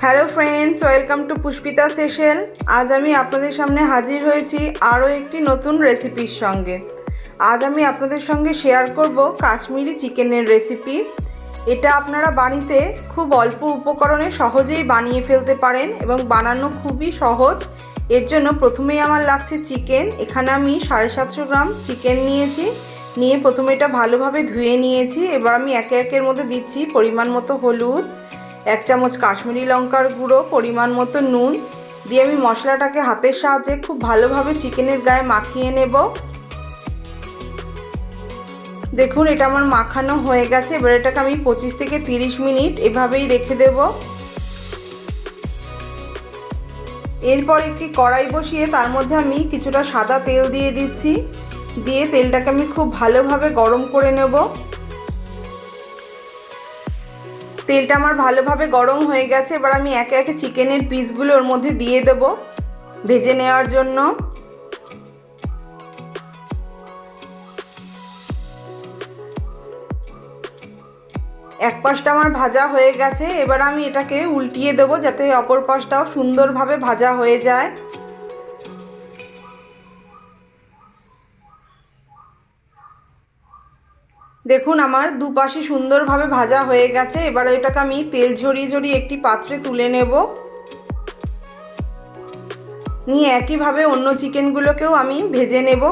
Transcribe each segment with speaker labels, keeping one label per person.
Speaker 1: Hello friends, welcome to Pushpita's hassle. আজ আমি আপনাদের সামনে হাজির হয়েছি আরও একটি নতুন রেসিপির সঙ্গে। আজ আমি আপনাদের সঙ্গে শেয়ার করব কাশ্মীরি চিকেনের রেসিপি। এটা আপনারা বাড়িতে খুব অল্প উপকরণে সহজেই বানিয়ে ফেলতে পারেন এবং বানানো খুবই সহজ। এর জন্য প্রথমেই আমার লাগছে চিকেন। এখানে আমি 750 গ্রাম চিকেন নিয়ে প্রথমে এটা ভালোভাবে ধুয়ে নিয়েছি। এবার আমি একে একের মধ্যে দিচ্ছি পরিমাণ মতো হলুদ, 1 চামচ কাশ্মীরি লঙ্কার গুঁড়ো, পরিমাণ মতো নুন দিয়ে আমি মশলাটাকে হাতের সাহায্যে খুব ভালোভাবে চিকেনের গায়ে মাখিয়ে নেব। দেখুন, এটা আমার মাখানো হয়ে গেছে। এবার এটাকে আমি 25 থেকে 30 মিনিট এভাবেই রেখে দেব। এরপর একটি কড়াই বসিয়ে তার মধ্যে আমি কিছুটা সাদা তেল দিয়ে দিচ্ছি। দিয়ে তেলটাকে আমি খুব ভালোভাবে গরম করে নেব। তেলটা আমার ভালোভাবে গরম হয়ে গেছে। এবার আমি একে একে চিকেনের পিসগুলো ওর মধ্যে দিয়ে দেব ভেজে নেওয়ার জন্য। এক পাশটা আমার ভাজা হয়ে গেছে। এবার আমি এটাকে উল্টিয়ে দেব যাতে অপর পাশটাও সুন্দরভাবে ভাজা হয়ে যায়। দেখুন, আমার দুপাশে সুন্দরভাবে ভাজা হয়ে গেছে। এবার এটাকে আমি তেল ঝরিয়ে ঝরিয়ে একটি পাত্রে তুলে নেব। নিয়ে একইভাবে অন্য চিকেনগুলোকেও আমি ভেজে নেব।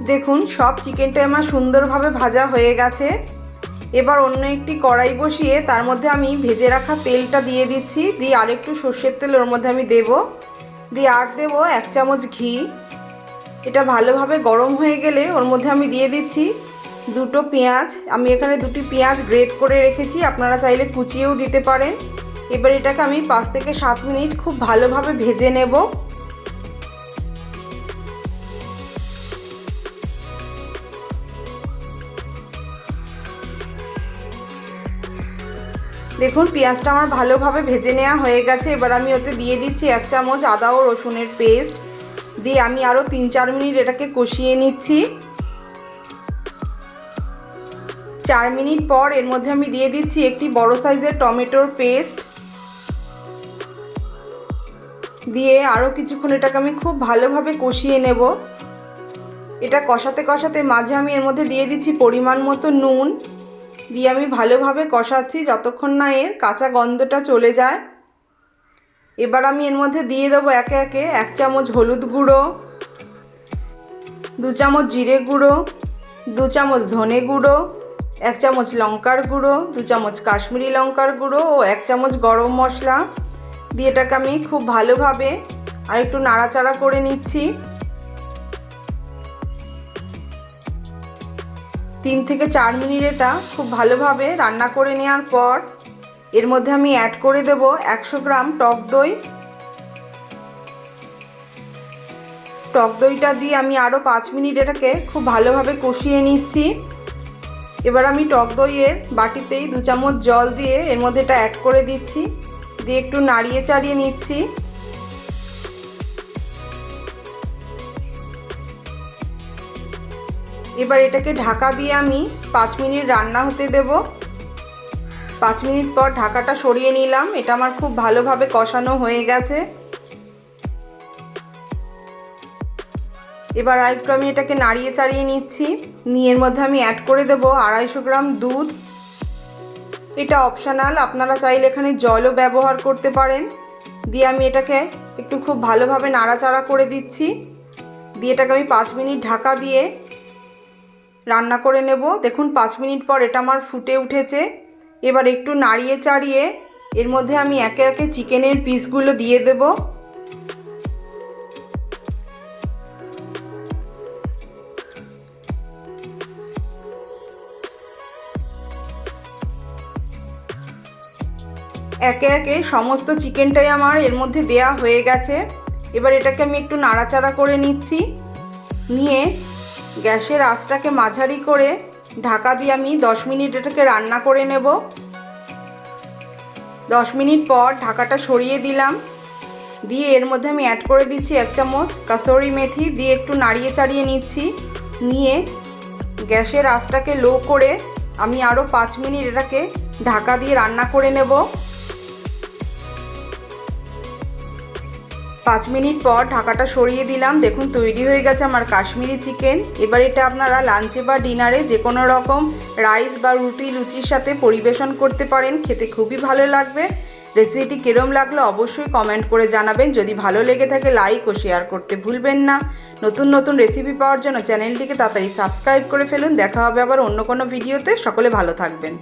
Speaker 1: দেখুন, সব চিকেনটাই আমার সুন্দরভাবে ভাজা হয়ে গেছে। এবার অন্য একটি কড়াই বসিয়ে তার মধ্যে আমি ভেজে রাখা তেলটা দিয়ে দিচ্ছি। দিয়ে আরেকটু সর্ষের তেল ওর মধ্যে আমি দেব। দিয়ে আর দেব 1 চামচ ঘি। এটা ভালোভাবে গরম হয়ে গেলে ওর মধ্যে আমি দিয়ে দিচ্ছি দুটো পেঁয়াজ। আমি এখানে দুটি পেঁয়াজ গ্রেট করে রেখেছি, আপনারা চাইলে কুচিয়েও দিতে পারেন। এবার এটাকে আমি 5 থেকে 7 মিনিট খুব ভালোভাবে ভেজে নেব। দেখুন, পেঁয়াজটা আমার ভালোভাবে ভেজে নেওয়া হয়ে গেছে। এবার আমি ওতে দিয়ে দিচ্ছি 1 চামচ আদা ও রসুনের পেস্ট। দিয়ে আমি আরও 3-4 মিনিট এটাকে কষিয়ে নিচ্ছি। 4 মিনিট পর এর মধ্যে আমি দিয়ে দিচ্ছি একটি বড় সাইজের টমেটোর পেস্ট। দিয়ে আরও কিছুক্ষণ এটাকে আমি খুব ভালোভাবে কষিয়ে নেব। এটা কষাতে কষাতে মাঝে আমি এর মধ্যে দিয়ে দিচ্ছি পরিমাণ মতো নুন। দিয়ে আমি ভালোভাবে কষাচ্ছি যতক্ষণ না এর কাঁচা গন্ধটা চলে যায়। এবার আমি এর মধ্যে দিয়ে দেবো একে একে 1 চামচ হলুদ গুঁড়ো, 2 চামচ জিরে গুঁড়ো, 2 চামচ ধনে গুঁড়ো, 1 চামচ লঙ্কার গুঁড়ো, 2 চামচ কাশ্মীরি লঙ্কার গুঁড়ো ও 1 চামচ গরম মশলা। দিয়ে এটাকে আমি খুব ভালোভাবে আর একটু নাড়াচাড়া করে নিচ্ছি। 3 থেকে 4 মিনিট এটা খুব ভালোভাবে রান্না করে নেওয়ার পর এর মধ্যে আমি অ্যাড করে দেব 100 গ্রাম টক দই। টক দইটা দিয়ে আমি আরও 5 মিনিট এটাকে খুব ভালোভাবে কষিয়ে নিচ্ছি। এবার আমি টক দইয়ের বাটিতেই 2 চামচ জল দিয়ে এর মধ্যে এটা অ্যাড করে দিচ্ছি। দিয়ে একটু নাড়িয়ে চাড়িয়ে নিচ্ছি। এবার এটাকে ঢাকা দিয়ে আমি 5 মিনিট রান্না হতে দেব। 5 মিনিট পর ঢাকাটা সরিয়ে নিলাম। এটা আমার খুব ভালোভাবে কষানো হয়ে গেছে। এবার আরেকটু আমি এটাকে নাড়িয়ে চাড়িয়ে নিচ্ছি। নিয়ে এর মধ্যে আমি অ্যাড করে দেব 250 গ্রাম দুধ। এটা অপশনাল, আপনারা চাইলে এখানে জলও ব্যবহার করতে পারেন। দিয়ে আমি এটাকে একটু খুব ভালোভাবে নাড়াচাড়া করে দিচ্ছি। দিয়ে এটাকে আমি 5 মিনিট ঢাকা দিয়ে রান্না করে নেব। দেখুন, 5 মিনিট পর এটা আমার ফুটে উঠেছে। এবার একটু নাড়িয়ে চাড়িয়ে এর মধ্যে আমি একে একে চিকেনের পিসগুলো দিয়ে দেব। একে একে সমস্ত চিকেনটাই আমার এর মধ্যে দেয়া হয়ে গেছে। এবার এটাকে আমি একটু নাড়াচাড়া করে নিচ্ছি। নিয়ে গ্যাসের আঁচটাকে মাঝারি করে ঢাকা দিয়ে আমি 10 মিনিট এটাকে রান্না করে নেব। 10 মিনিট পর ঢাকাটা সরিয়ে দিলাম। দিয়ে এর মধ্যে আমি অ্যাড করে দিচ্ছি 1 চামচ কাসুরি মেথি। দিয়ে একটু নাড়িয়ে চাড়িয়ে নিচ্ছি। নিয়ে গ্যাসের আঁচটাকে লো করে আমি আরও 5 মিনিট এটাকে ঢাকা দিয়ে রান্না করে নেব। 5 মিনিট পর ঢাকাটা সরিয়ে দিলাম। দেখুন তৈরি হয়ে গেছে আমার কাশ্মীরি চিকেন। এবার এটা আপনারা লাঞ্চে বা ডিনারে যে কোনো রকম রাইস বা রুটি লুচির সাথে পরিবেশন করতে পারেন, খেতে খুবই ভালো লাগবে। রেসিপিটি কিরম লাগলো অবশ্যই কমেন্ট করে জানাবেন। যদি ভালো লেগে থাকে লাইক ও শেয়ার করতে ভুলবেন না। নতুন নতুন রেসিপি পাওয়ার জন্য চ্যানেলটিকে তাড়াতাড়ি সাবস্ক্রাইব করে ফেলুন। দেখা হবে আবার অন্য কোনো ভিডিওতে। সকলে ভালো থাকবেন।